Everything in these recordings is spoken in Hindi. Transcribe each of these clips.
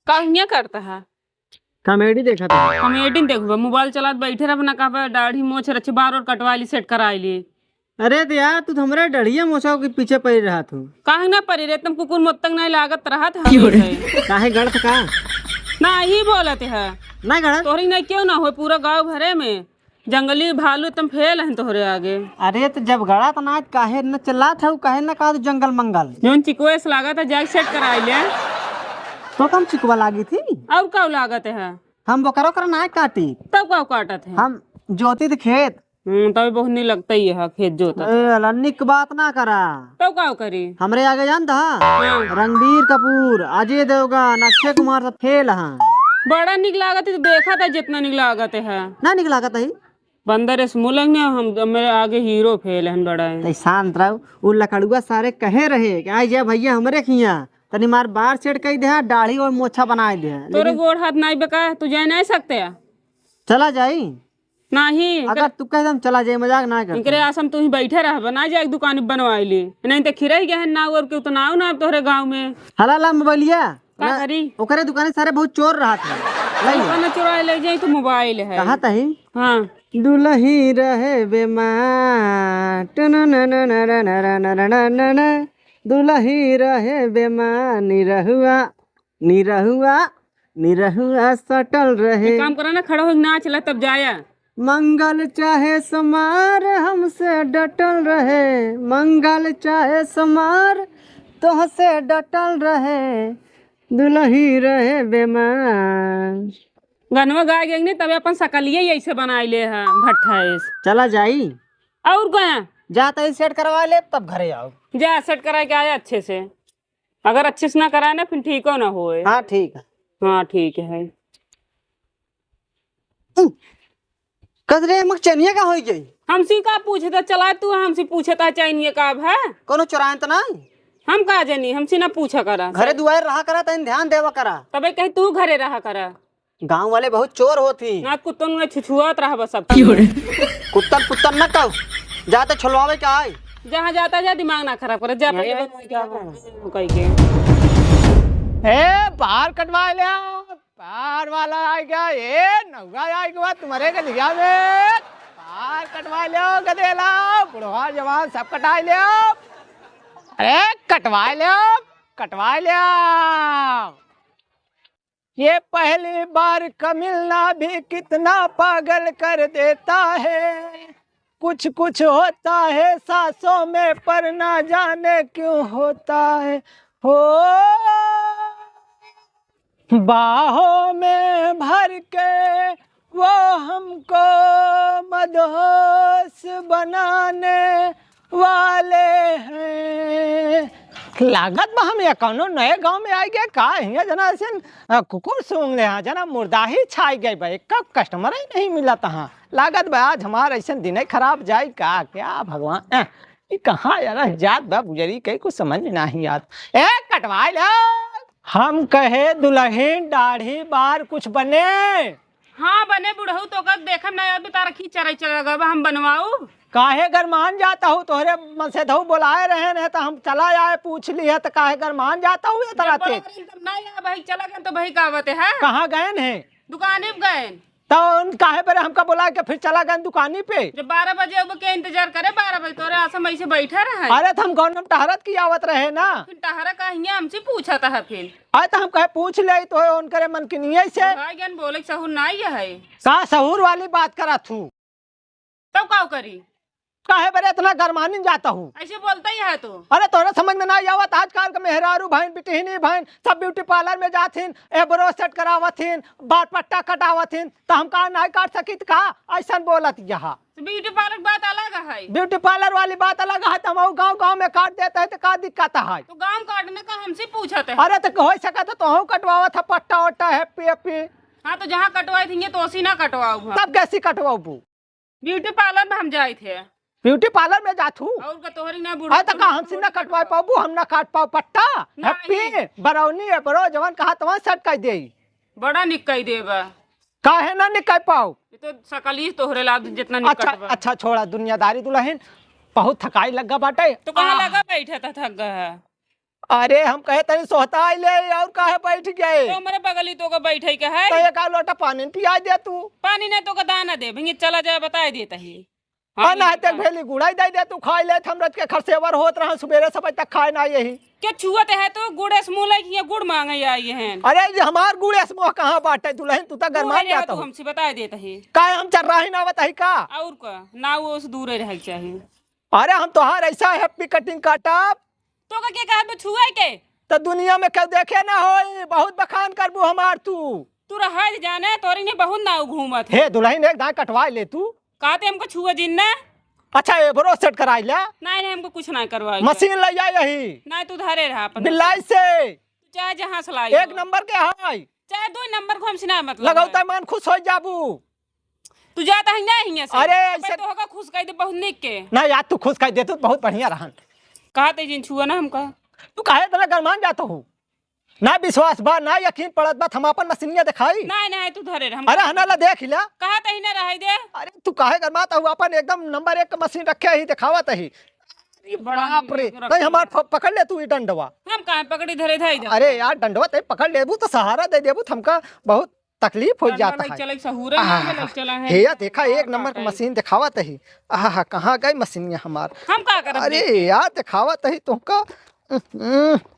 कहिया करता है कॉमेडी देखा था। कॉमेडी देखो मोबाइल चलात बैठे रह अपना कहा दाढ़ी मोछ रचे बार और कटवा ली सेट करा ली। अरे तो यार तू हमारा डढ़िया मोछाव के पीछे पड़ रहा तू। काहे ना परी रे तुम कुकुर मोत्तक नहीं लागत रहा था काहे गढ़ का ना ही बोलते है ना गढ़ तोहरी नहीं क्यों ना हो पूरा गांव भरे में जंगली भालू तुम फेल हैं तोहरे आगे। अरे तो जब गड़ा तो ना काहे न चला था काहे ना कहा जंगल मंगल जोन चिकुए से लागत है जाग सेट करा ले तो कम चिकवा लागी थी और का लागत है हम बोकरो कर ना काटी तब का काटत है हम जोती थे खेत। तभी बहुत नहीं लगता ही है खेत जोता निक बात ना करा तब का करी हमरे आगे जानता रणबीर कपूर अजय देवगन अक्षय कुमार सब फेल हाँ बड़ा निक लागत है तो देखा था जितना निक लागत है ना निक लागत है बंदर स्मूलंग ने हम मेरे आगे हीरो फेल है बड़ा है। शांत रहो उ लकड़ुआ सारे कहे रहे कि आई जा भैया हमरे खिया तनी मार बार सेट कई दे दाढ़ी और मोछा बनाए दे तोरे गोड़ हाथ नहीं बेका तू जा नहीं सकते चला जाई नहीं अगर तू कह हम चला जाए मजाक ना कर इनकरे आसम तू ही बैठे रह बना जा एक दुकान बनवाई ली नहीं तो खिरही गए ना और के उतना ना तोहरे गांव में हला ला मोबाइलिया का करी ओकरे दुकाने सारे बहुत चोर रहा था दुकान चुरा ले जाई तो मोबाइल है कहा तही हां दुलही रहे बेमान दुलही रहे बेमान निरहुआ निरहुआ निरहुआ सटल रहे काम करा ना खड़ा हो नाच ला तब जाया मंगल चाहे समार हमसे डटल रहे मंगल चाहे समार तुहसे डटल रहे दुलही रहे बेमान गनवा गा गई नहीं तब अपन सकलिए ऐसे बनाए ले है भट्ठा चला जाई और गया जाता ही सेट करवा ले तब घरे आओ जा सेट करा के आया अच्छे से अगर अच्छे से ना कराए ना फिर ठीक हो ना होए। हाँ ठीक है हाँ ठीक है कदरे मक चनिया का होई गई हमसे का पूछे था चला तू हमसे पूछे था चाहिए का है कोनो चुराए तो नहीं हम का जानी हमसे ना पूछा करा घरे दुआरे रहा करा तन ध्यान देवा करा तबे कहीं तू घरे रहा करा गांव वाले बहुत चोर होती ना कुत्तों ने छुछुआत रहा बस सब कुत्तन कुत्तन न कहो जाते छुलवावे का आए जहाँ जाता जा दिमाग ना खराब करे जा कहीं के बाहर कटवा ले बाहर वाला आ गया ये नौगा आ गया तुम्हारे गलिया में बाहर कटवा लो गदेला बुढ़वा जवान सब कटा लो अरे कटवा लो कटवा लो ये पहली बार का मिलना भी कितना पागल कर देता है कुछ कुछ होता है सांसों में पर ना जाने क्यों होता है हो बाहों में भर के वो हमको मदहोश बनाने वाले हैं लागत बा हम कौनो नए गांव में आई गए का हिया जना से कुकुर सूंघ ले हाँ जना मुर्दा ही छाई गई भाई कब कस्टमर ही नहीं मिला तहाँ लागत बा आज हमारा ऐसा दिन खराब जाए का क्या भगवान ये कहाँ यार जात बा गुजरी कहीं कुछ समझ नहीं आता ए कटवा लो हम कहे दुल्हन दाढ़ी बार कुछ बने हाँ बने बुढ़ऊ तो कब देखम ना अभी तारा खींच चला हम बनवाऊ काहे गरमान जाता हूँ तोहरे मन से धऊ बुलाए रहे न तो हम चला आए पूछ लिया तो काहे गरमान जाता हूँ तरह ते भाई चला गए तो भाई कावत है कहाँ गए हैं दुकाने पे गए तो काहे पर हमका बुला के फिर चला गए दुकानी पे जब 12 बजे अब के इंतजार करे 12 बजे तोरे आसम ऐसे बैठा रहे अरे तो हम गौनम टहरत की आवत रहे ना फिर टहरा कहिए हमसे पूछा था फिर अरे तो हम कहे पूछ ले तो उनकरे मन की नहीं से भाई बोले सहूर नहीं है का सहूर वाली बात करा तू तब का करी काहे पर इतना गरमानी जाता हूँ ऐसे बोलता ही है तो अरे तोरा समझ में ना आवत आजकल के मेहरारू बहन बिटिहनी बहन सब ब्यूटी पार्लर में जाथिन एब्रो सेट करावथिन बाल पट्टा कटावथिन तो हम कहा नहीं काट सकित का ऐसा बोलत यहाँ ब्यूटी पार्लर बात अलग है ब्यूटी पार्लर वाली बात अलग है तो हम गाँव गाँव में काट देते है तो का दिक्कत है तो गाँव काटने का हमसे पूछा था अरे तो हो सका तो कटवावा था पट्टा वट्टा हैप्पी हैप्पी हाँ तो जहाँ कटवाए थे तो उसी ना कटवाऊ तब कैसी कटवाऊ ब्यूटी पार्लर में हम जाए थे ब्यूटी पार्लर में जाथू और का तोहरी ना बुढ़ा तो का हमसे ना कटवा पाबू हम ना काट पाओ पट्टा हैप्पी बरौनी है बरो जवान कहा तवा सेट कर दे बड़ा निकई देबा काहे ना निकल पाओ ये तो सकली तोहरे ला जितना निकट अच्छा अच्छा छोड़ा दुनियादारी दुल्हन बहुत थकाई लगा बाटे तो कहाँ लगा बैठा था थक गया अरे हम कहे तनी सोहता ले और काहे बैठ गए तो हमारे बगली तो का बैठे के है तो एक आध लोटा पानी पिया दे तू पानी नहीं तो का दाना दे भंगी चला जाए बता देता है हाँ ना तक भेली गुड़ाई दे दे तू खाई ले हम रज के खरसेवर होत रहा सुबेरे सब तक खाए ना यही क्या छुअत है तो गुड़ समूह लगी गुड़ मांगे आई है अरे ये हमार गुड़े समोह कहाँ बाटे दुल्हन तू तक गरमा जाता तू हमसे बता देता है काय हम चल रहा ही ना बताई का और का ना वो उस दूर रह चाहिए अरे हम तोहार ऐसा हैप्पी कटिंग काटब तो का क्या कहा छुआ के तो दुनिया में क्यों देखे ना हो बहुत बखान करबू हमार तू रहा जाने तोरी ने बहुत नाव घूमत हे दुल्हन एक दांत कटवा ले तू कहते हमको छुआ जिन्ना अच्छा एबरो सेट कराई ले नहीं हमको कुछ नहीं करवाई मशीन ले जा यही नहीं तू धरे रहा अपन बिल्लाई से तू चाहे जहाँ से लाई एक नंबर के हाय चाहे 2 नंबर को हमसे ना मतलब लगावता मन खुश हो जाबू तू जाता है नहीं है अरे ऐसे तो होगा खुश कह दे बहुत निक के ना यार तू खुश कर दे तू बहुत बढ़िया रहन कहते जिन छुआ ना हमका तू काहे इतना गरमान जाता हो ना विश्वास बा ना यकीन पड़त बा हम अपन मशीनिया दिखाई नहीं तू धरे रह अरे हना ला देख ला कहते ही ना रह दे अरे तू काहे गरमाता हो अपन एकदम नंबर 1 मशीन रखे ही दिखावत ही बाप रे नहीं हमार पकड़ ले तू ई डंडवा हम कहां पकड़ी धरे थे अरे यार डंडवा ते पकड़ लेबू तो सहारा दे देबू हमका बहुत तकलीफ हो जाता है चले सहूरा में चला है हे या देखा एक नंबर की मशीन दिखावत ही आहा कहाँ गई मशीनिया हमार हम का करब अरे यार दिखावत ही तुमका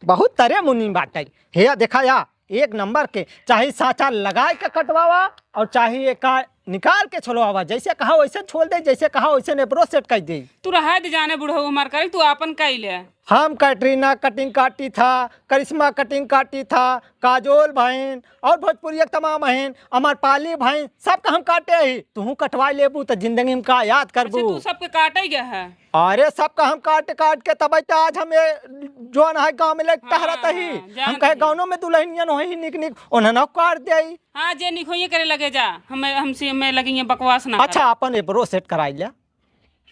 बहुत तरह मुनी बाटे हे या देखा या एक नंबर के चाहे साचा लगा के कटवावा और चाहे एक निकाल के छोड़वावा जैसे कहा वैसे छोड़ दे जैसे कहा वैसे नेब्रो सेट कर दे तू रहा दे जाने बुढ़ऊ हमार करे तू अपन कई ले हम कैटरीना कटिंग काटी था करिश्मा कटिंग काटी था काजोल बहन और भोजपुरी तमाम बहन अमर पाली बहन सबका हम काटे ही तू कटवा लेबू तो जिंदगी में का याद करबू तू सबके काटे गया है अरे सबका हम काट काट के तब आज हमें जोन है गांव में लेट टहरत ही हम कहे गाँव में दुल्हनियन हो ही निक निक उन्हें काट दे हाँ जे निक होइए करे लगे जा हमें हमसे में लगी बकवास ना अच्छा अपन एब्रो सेट कराई लिया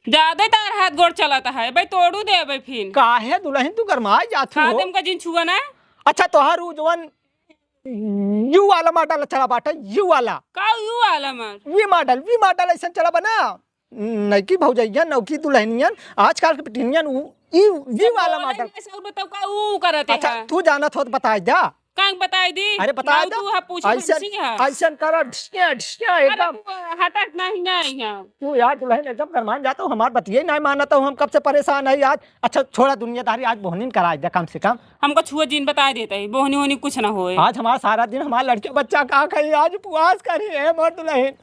ज्यादा तार हाथ गोड़ चलाता है भाई तोड़ू दे भाई फिर काहे दुल्हन तू गरमाए जात हो खादम का जिन छुआ ना अच्छा तोहार जवन यू वाला मॉडल चला बाटा यू वाला का यू वाला मत वी मॉडल ऐसा चला बना नैकी भौजैया नौकी दुल्हनियन आजकल के पिटिनियन वी वाला मॉडल सब बताओ का ऊ करते अच्छा है तू जानत हो तो बता जा कांग बताई दी अरे बता नाउ दे तू हा पूछ ऐसा कर ढिया एकदम हटक नहीं है तू यार दुल्हन एकदम गरमान जाता हूँ हमार बतिये नहीं मानता हूँ हम कब से परेशान है आज अच्छा छोड़ा दुनियादारी आज बोहनीन करा दे कम से कम हमको छुआ जिन बता देता है बोहनी होनी कुछ ना होए आज हमारा सारा दिन हमारा लड़के बच्चा का कहीं आज उपवास करी है मोर दुल्हन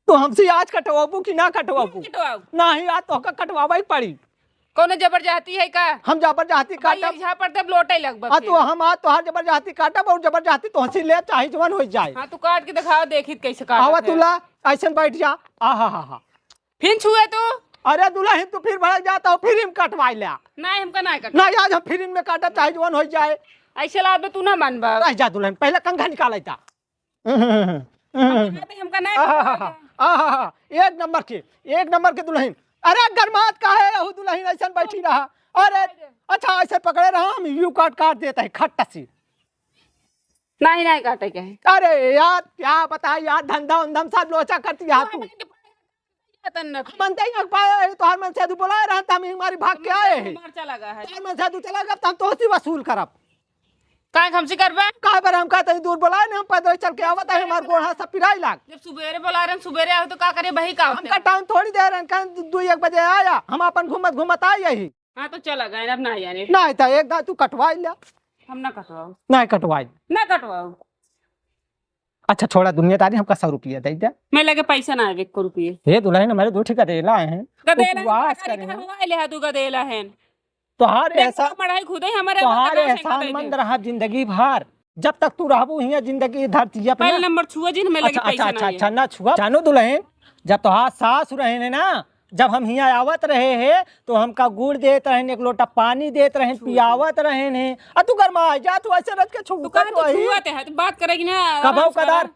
तो हमसे आज कटवाबू कि ना कटवाबू नहीं आज तो कटवावा ही पड़ी कौन जबरदस्ती है का हम जबरदस्ती काटा यहाँ पर तब लोटे लगभग तो हम आज तो हर जबरदस्ती काटा बहुत जबरदस्ती तो हंसी ले चाहे जवन हो जाए हाँ तू काट के दिखाओ देखी कैसे काट आवा तुला ऐसा बैठ जा हा फिर छुए तू अरे दुल्हन तू फिर भड़क जाता हो फिर कटवा लिया नहीं हमका नहीं कट ना आज हम फिर में काटा चाहे जवन हो जाए ऐसे लाभ तू ना मानबा रह जा दुल्हन पहले कंघा निकाल था हमका नहीं एक नंबर के दुल्हन अरे गरमात का है रहू दुल्हन ऐसा बैठी रहा अरे अच्छा ऐसे पकड़े रहा हम यू काट देता है खट्टा सी नहीं काटे के अरे यार क्या बताए यार धंधा उंधम सब लोचा करती है तू मनते ही पाए तो हर मन से तू बोला रहा था हम हमारी भाग के आए हैं चला है हर मन से तू चला गया तो हम तो ही वसूल करब काहे हमसे करबे काहे पर हम कहते दूर बोलाए ना हम पैदल चल के आवत है हमार गोड़ हाथ सब पिराई लाग जब सुबेरे बोला रहे सुबेरे आओ तो का करे वही का हमका टाइम थोड़ी देर है 2-1 बजे आया हम अपन घूमत आए यही हाँ तो चला गए अब ना यानी नहीं था एक तू कटवाई लिया हम ना कटवाओ नहीं कटवाई ना कटवाओ अच्छा छोड़ा दुनियादारी हमका 100 रुपया दे दे मैं लगे पैसा ना 1 रुपये हे दुल्हन हमारे 2 ठेका देला है उपवास करे हैं ले तू गदेला है तोहार ऐसा पढ़ाई खुद ही हमारे तोहार एहसान मंद रहा जिंदगी भर जब तक तू रहबू हिया जिंदगी धरती अपना पहले नंबर छुआ जिन में लगे पैसा अच्छा ना छुआ जानो दुल्हन जब तोहार सास रहे ने ना जब हम हिया आवत रहे हैं तो हमका गुड़ देत रहे एक लोटा पानी देत रहे पियावत रहे ने तू गरमा जा तू ऐसे रख के छुड़का तो छुआते है तो बात करेगी ना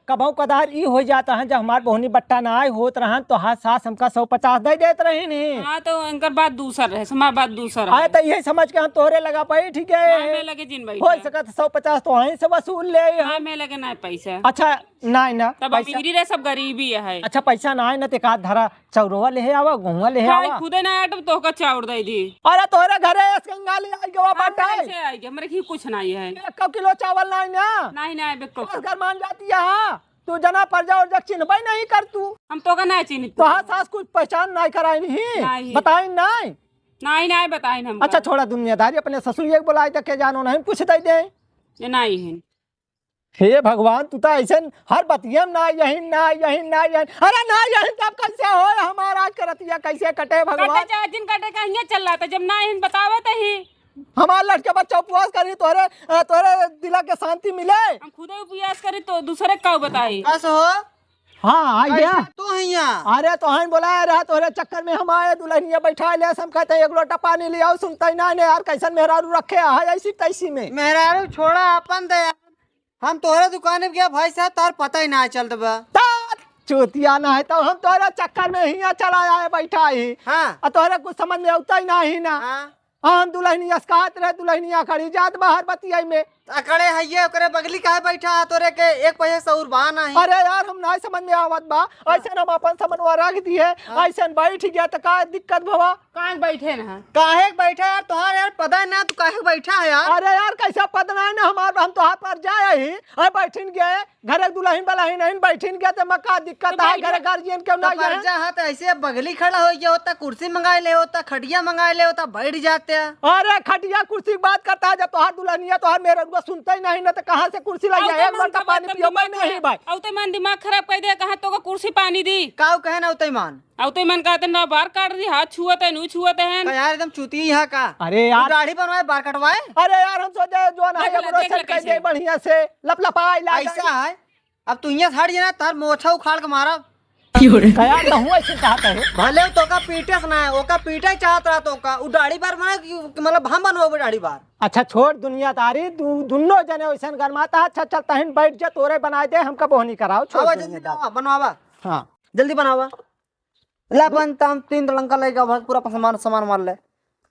कभाव कदार ई हो जाता है जब हमार बोहनी बट्टा ना आए होत रहन तो हाथ सास हमका 150 दे देत रहे ने हां तो इनकर बात दूसर रहे हमार बात दूसर है तो यही समझ के हम तोहरे लगा पाई ठीक है मैं लगे जिन भाई हो सकत 150 तो वहीं से वसूल ले हां मैं लगे ना पैसा अच्छा नहीं ना तब अमीरी रे सब गरीबी है अच्छा पैसा ना है ना ते का धरा चौरवा ले आवा घुमा ले भाई आवा खुदे ना आटम तो का चाउर दे दी। अरे तोरे घरे गंगाली आई गवा बाटा कैसे आई हमरे की कुछ नहीं है। 1 किलो चावल नहीं ना नहीं नहीं बेको बस घर मान जाती है। हाँ तू जना पर जा और चिन्हबाई नहीं कर तू हम तो का नहीं चिन्ह तो हाँ सास कुछ पहचान नहीं कराई नहीं नहीं। बताई नहीं। नहीं नहीं बताई हम अच्छा छोड़ा दुनियादारी अपने ससुर एक बुलाए तक के जानो नहीं पूछ दे दे। ये नहीं है। हे भगवान तू तो ऐसे हर बतिया ना यही ना यही ना यही अरे ना यही तब कैसे हो हमारा करतिया कैसे कटे कटे भगवान। चाहे दिन कटे कहीं चल रहा था जब ना इन बतावे तो ही हमारे लड़के बच्चा उपवास करी तोरे तोरे दिला के शांति मिले। हम खुदे उपयास करी तो दूसरे का बताई। कैसे हो? हाँ आ गया तू है यहाँ? अरे तो हम बोला रहा तोरे चक्कर में हम आए दुल्हनिया बैठा ले हम कहते हैं 1 लोटा पानी ले आओ सुनता ही ना यार कैसन मेहरारू रखे है ऐसी तैसी में। मेहरारू छोड़ा अपन दे यार। हम तोहरे दुकान में गया भाई साहब तार पता ही ना चलत बा। चोतिया ना है तो हम तोरे चक्कर में ही चला आए बैठा ही। हाँ और तोरे कुछ समझ में आता ही ना ही ना। हाँ हम दुल्हनिया कहत रहे दुल्हनिया खड़ी जात बाहर बतियाई में अकड़े हइये ओकरे बगली काहे बैठा है तोरे के 1 पैसे सौर बा नहीं। अरे यार हम ना समझ में आवत बा ऐसे हम अपन समझवा रख दिए ऐसे बैठ गया तो का दिक्कत भवा कहाँ बैठे ना काहे बैठा यार तोहार यार पता है ना तू काहे बैठा है यार। अरे यार कैसा पता है ना हमार हम तो हाथ पर जाए ही अरे बैठिन गए घरे दुल्हन बलाहिन नहीं बैठिन गए तो मक्का दिक्कत है घरे गार्जियन के ना पर जा है तो ऐसे बगली खड़ा हो गया होता कुर्सी मंगाए ले होता खटिया मंगाए ले होता बैठ जाते हैं। अरे खटिया कुर्सी की बात करता है जब तोहार दुल्हनिया तोहार मेरे रुआ सुनता ही नहीं ना तो कहाँ से कुर्सी लाई जाए 1 घंटा पानी पियो मैं नहीं भाई। औ तो मन दिमाग खराब कर दे कहाँ तो का कुर्सी पानी दी काऊ कहे ना उतईमान औ तो मन कहते ना बाहर काट दी हाथ छुअत है नु छुअत है। का यार एकदम चूती है का। अरे तू यार दाढ़ी बनवाए बाल कटवाए। अरे यार हम सोचे जो ना देख ले, है ब्रो देख ले सेट कर कैसे। दे बढ़िया से लपलपाई ला ऐसा है अब तू यहाँ हट जाना तार मोछा उखाड़ के मारा यार तो हुआ ऐसे चाहता है भले तो का पीटे ना है ओका पीटे चाहत रहा तो का उ दाढ़ी बार बना मतलब हम बनवाओ दाढ़ी बार। अच्छा छोड़ दुनियादारी दोनों जने वैसे गरमाता अच्छा चलता है बैठ जा तोरे बना दे हमका बोहनी कराओ छोड़ आवा जल्दी दुनियादारी। बनवावा हाँ जल्दी बनवावा ला बन तम 3 लंका लेगा बस पूरा सामान सामान मार ले।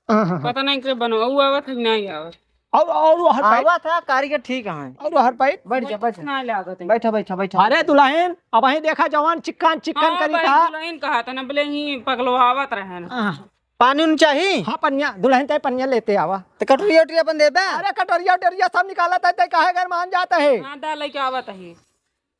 पता नहीं के बनवा आवत है नहीं आवत और हर आवा था कारीगर ठीक है और हर पाइप बैठ जा बैठ ना लागत है। बैठा बैठा बैठा। अरे दुल्हन अब वही देखा जवान चिकन चिकन हाँ करी भाई था। दुल्हन कहा था ना बोले ही पगलवावत रहे ना। पानी उन चाहिए। हाँ पनिया दुल्हन ते पनिया लेते आवा तो कटोरी वटोरी अपन देबे। अरे कटोरिया उटोरिया सब निकाला था काहे घर मान जाता है हाँ डाल के आवत है।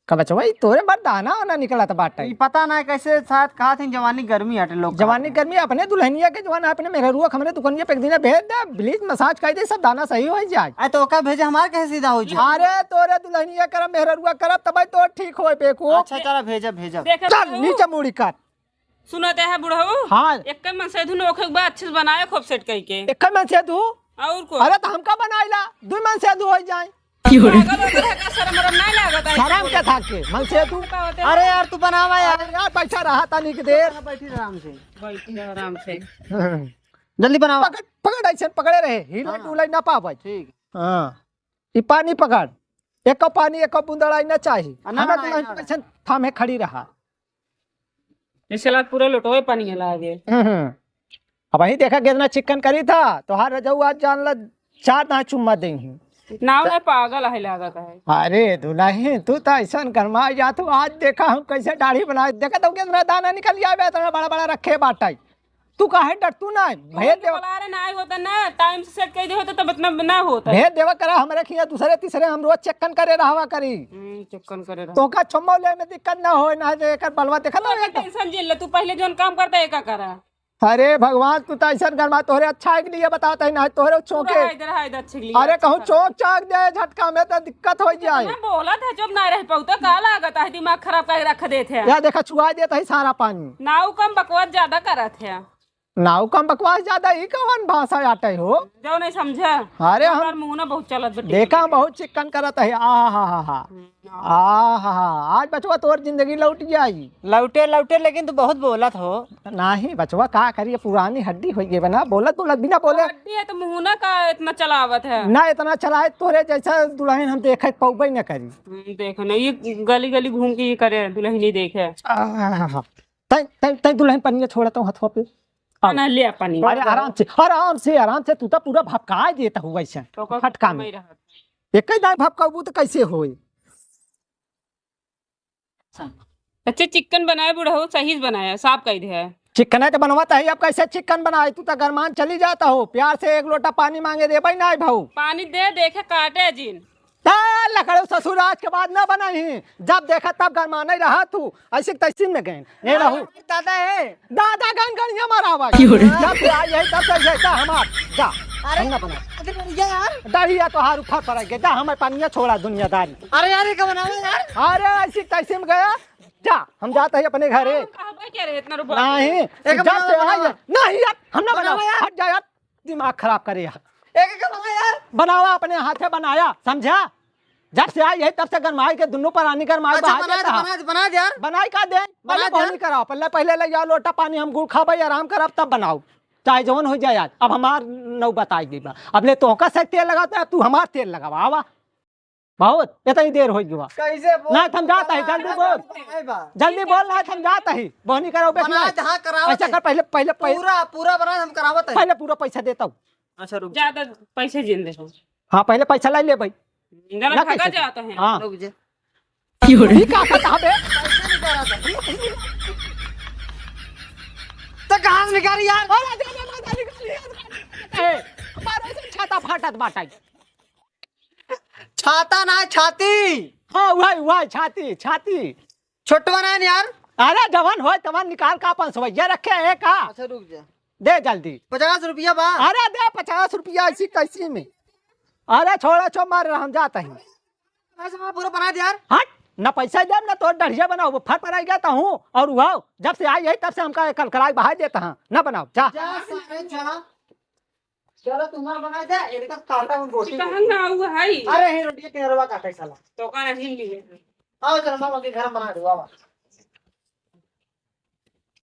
कबच भाई तोरे बड़ दाना ना निकला था बाटा ई पता ना कैसे शायद कहा थी जवानी गर्मी हटे लोग जवानी गर्मी अपने दुल्हनिया के जवान अपने मेरे रुआ हमने दुकानिया पे एक दिन भेज दे ब्लीच मसाज कर दे सब दाना सही हो जाए। आ तो ओका भेजे हमार कैसे सीधा हो जाए। अरे तोरे दुल्हनिया करम मेरे रुआ करब तब तो ठीक हो बेको। अच्छा चला भेजा भेजा। देखे चल नीचे मुड़ी कर। सुनते है बुढ़ऊ हाँ एक मन से धुन ओखे बाद अच्छे से बनाए खूब सेट करके एक मन से तू और को अरे तो हमका बनाइला 2 मन से हो जाए पागल होकर है का शर्म वरम नहीं लागत है। शर्म के था के मन से तू अरे यार तू बनावा यार। अरे यार बैठा रहा था निक देर बैठी आराम से बैठे आराम से जल्दी बनावा। पकड़ पकड़ ऐसे पकड़े रहे हिले डुलाई ना पावे। ठीक हाँ ई पानी पकड़ एक कप पानी एक कप बूंदड़ाई ना चाहिए ना, हमें ना, दुल्हन ना, ना। ऐसे थामे खड़ी रहा। इस लात पूरे लोटोए पानी लागे। अब वही देखा कितना चिकन करी था तो हर रजऊ आज जान ला 4 ना चुम्मा देंगी नाव है पागल है लागत है। अरे दुल्हन तू तो ऐसा गरमा जा तू आज देखा हम कैसे दाढ़ी बना देखा तो कितना दाना निकल आवे इतना बड़ा बड़ा रखे बाटा तू काहे डरतू ना भेज देवा बोला रे नहीं होता ना टाइम से सेट कर दे होता तो मतलब ना होता। भेज देवा करा हमारे खिया दूसरे तीसरे हम रोज चेकन करे रहवा करी चिकन करे रहा। तो का छम्मा ले में दिक्कत ना हो ना देकर बलवा देखा तो टेंशन झेल ले तू पहले जोन काम करता है का करा। अरे भगवान तू तो ऐसा गरमा तोहरे अच्छा के लिए बताता है ना तोहरे चौके इधर है इधर छिगली। अरे कहूँ चौक चाक दे झटका में तो दिक्कत हो जाए। मैं बोला था जब ना रह पाऊ तो का लागत है दिमाग खराब कर रख देते हैं। या देखा छुआ देता है सारा पानी नाव कम बकवास ज्यादा करत है। नाव कम बकवास ज्यादा ही कौन भाषा आटे हो जो नहीं समझा अरे हम हमार मुंह ना बहुत चलत बटे। देखा बहुत चिकन करत है आज बचवा तोर जिंदगी लौट जाएगी। लौटे लौटे लेकिन तू बहुत बोलत हो। नहीं बचवा का करिए पुरानी हड्डी हो गई बना बोलत बोलत बिना बोले हड्डी है तो मुंह ना का इतना चलावत है। ना इतना चलाए तोरे जैसा दुल्हन हम देखे पौबे न करी। देखो ना ये गली गली घूम के ये करे दुल्हन नहीं देखे। तै दुल्हन पनिया छोड़ता हूँ हथवा पे ना ले पानी। अरे आराम से तू तो पूरा भपका देता हूँ वैसे फटका में एक ही दाई भपकाबू तो कैसे होए। अच्छा चिकन बनाया बुढ़ा हो सही से बनाया साफ कह दे है। चिकन है तो बनवाता है, अब कैसे चिकन बनाए? तू तो गरमान चली जाता हो, प्यार से एक लोटा पानी मांगे दे भाई ना भाऊ। पानी दे देखे काटे जिन लकड़ो ससुर आज के बाद ना बनाई, जब देखा तब गरमाना ही रहा तू, ऐसे तैसी में गए ये रहू। दादा है दादा गन गन हमारा आवाज जब से आई है तब से जैसा हमार जा हम ना बना यार। डरिया तो हार ऊपर पड़ गया, जा हमें पानिया छोड़ा दुनियादारी। अरे यार ये क्या बनावे यार? अरे ऐसी तैसी में गया, जा हम जाते हैं अपने घरे। क्या रे इतना रुपया नहीं जब से आई है नहीं यार, हम ना बनाओ यार, हट जा यार, दिमाग खराब करे यार। एक बनावा यार। बनावा अपने हाथ से बनाया, समझा? जब से आई है तब से गरमाई के दोनों पानी गरमाई अच्छा बना दे यार। बनाई का दे पहले बोनी कराओ, पहले ले जाओ लोटा पानी, हम गुड़ खाबे आराम करब तब बनाओ, चाहे जवन हो जाए। आज अब हमार नौ बताएगी बा, अब ले तो का से तेल लगाता है, तू हमार तेल लगावा आवा बहुत इतनी देर हो गया। कैसे बोल? ना समझाता है, जल्दी बोल जल्दी बोल, ना समझाता है, बोनी करो बना जहां करावत ऐसा कर, पहले पहले पूरा बना हम करावत है। पहले पूरा पैसा देता हूँ। अच्छा रुक ज्यादा पैसे जिन दे हाँ पहले पैसा ले ले भाई, इंगला ना भागा कैसे? जाता है हाँ रुक जा। ये क्या करता है बे? तो कहां से निकाली यार? अरे दे दे माता निकली हमारे से छाता फाटत बाटा। छाता ना छाती। हाँ वही छाती छाती छोट बनाए यार। अरे जवान हो तवान निकाल का 500 रखे है का? अच्छा रुक जा। दे जल्दी। 50 रुपया बा। अरे दे 50 रुपया ऐसी कैसी में? अरे छोड़ा छो मार हम जाता ही। ऐसा पूरा बना दे यार। हट ना पैसा दे ना तो डढ़िया बनाओ, वो फट पर गया हूँ और वाओ जब से आई है तब से हमका कल कराई बहा देता हूँ, ना बनाओ जा। जा सारे जा। चलो तुम्हारा बना दे, एक का काटा में रोटी। कहां ना हुआ है अरे हे रोटी के केरवा काटे साला। तो का नहीं लिए आओ चलो मामा के घर में बना दो बाबा।